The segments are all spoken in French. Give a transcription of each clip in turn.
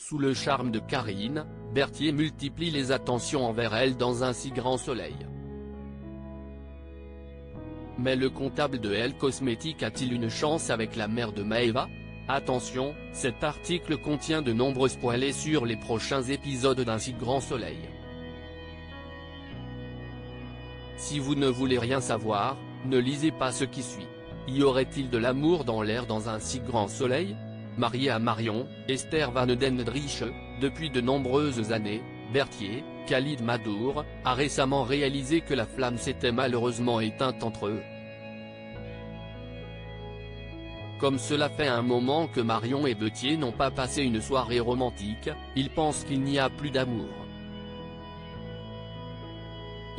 Sous le charme de Karine, Berthier multiplie les attentions envers elle dans un si grand soleil. Mais le comptable de Elle Cosmétiques a-t-il une chance avec la mère de Maëva? Attention, cet article contient de nombreux spoilers sur les prochains épisodes d'Un si grand soleil. Si vous ne voulez rien savoir, ne lisez pas ce qui suit. Y aurait-il de l'amour dans l'air dans Un si grand soleil? Mariée à Marion, Esther Van Dendriche, depuis de nombreuses années, Berthier, Khalid Madour, a récemment réalisé que la flamme s'était malheureusement éteinte entre eux. Comme cela fait un moment que Marion et Berthier n'ont pas passé une soirée romantique, ils pensent qu'il n'y a plus d'amour.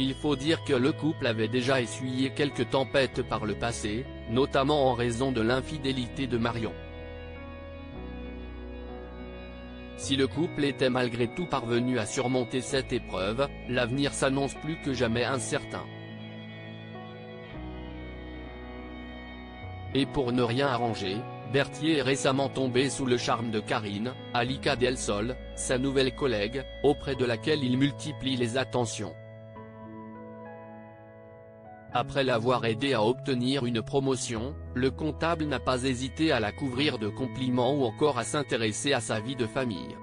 Il faut dire que le couple avait déjà essuyé quelques tempêtes par le passé, notamment en raison de l'infidélité de Marion. Si le couple était malgré tout parvenu à surmonter cette épreuve, l'avenir s'annonce plus que jamais incertain. Et pour ne rien arranger, Berthier est récemment tombé sous le charme de Karine, Alika Del Sol, sa nouvelle collègue, auprès de laquelle il multiplie les attentions. Après l'avoir aidé à obtenir une promotion, le comptable n'a pas hésité à la couvrir de compliments ou encore à s'intéresser à sa vie de famille.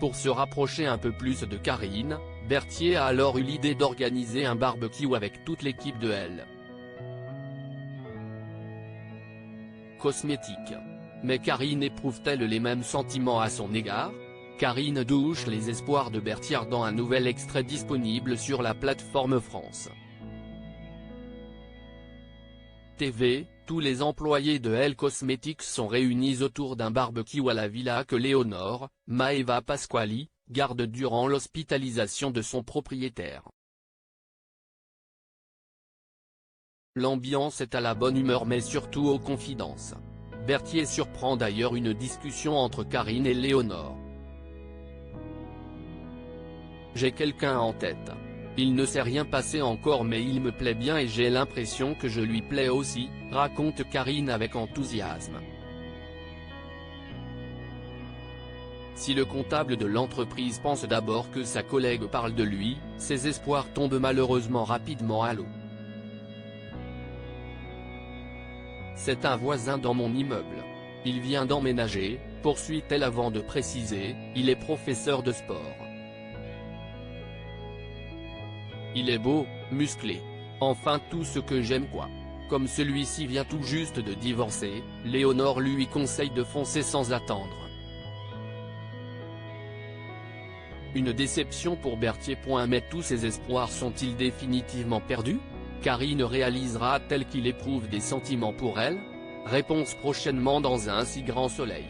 Pour se rapprocher un peu plus de Karine, Berthier a alors eu l'idée d'organiser un barbecue avec toute l'équipe de Elle Cosmétiques. Mais Karine éprouve-t-elle les mêmes sentiments à son égard? Karine douche les espoirs de Berthier dans un nouvel extrait disponible sur la plateforme France TV. Tous les employés de Elle Cosmétiques sont réunis autour d'un barbecue à la villa que Léonore, Maëva Pasquali, garde durant l'hospitalisation de son propriétaire. L'ambiance est à la bonne humeur mais surtout aux confidences. Berthier surprend d'ailleurs une discussion entre Karine et Léonore. J'ai quelqu'un en tête. Il ne s'est rien passé encore mais il me plaît bien et j'ai l'impression que je lui plais aussi, raconte Karine avec enthousiasme. Si le comptable de l'entreprise pense d'abord que sa collègue parle de lui, ses espoirs tombent malheureusement rapidement à l'eau. C'est un voisin dans mon immeuble. Il vient d'emménager, poursuit-elle avant de préciser, il est professeur de sport. Il est beau, musclé. Enfin tout ce que j'aime quoi. Comme celui-ci vient tout juste de divorcer, Léonore lui conseille de foncer sans attendre. Une déception pour Berthier. Mais tous ses espoirs sont-ils définitivement perdus? Karine réalisera-t-elle qu'il éprouve des sentiments pour elle? Réponse prochainement dans Un si grand soleil.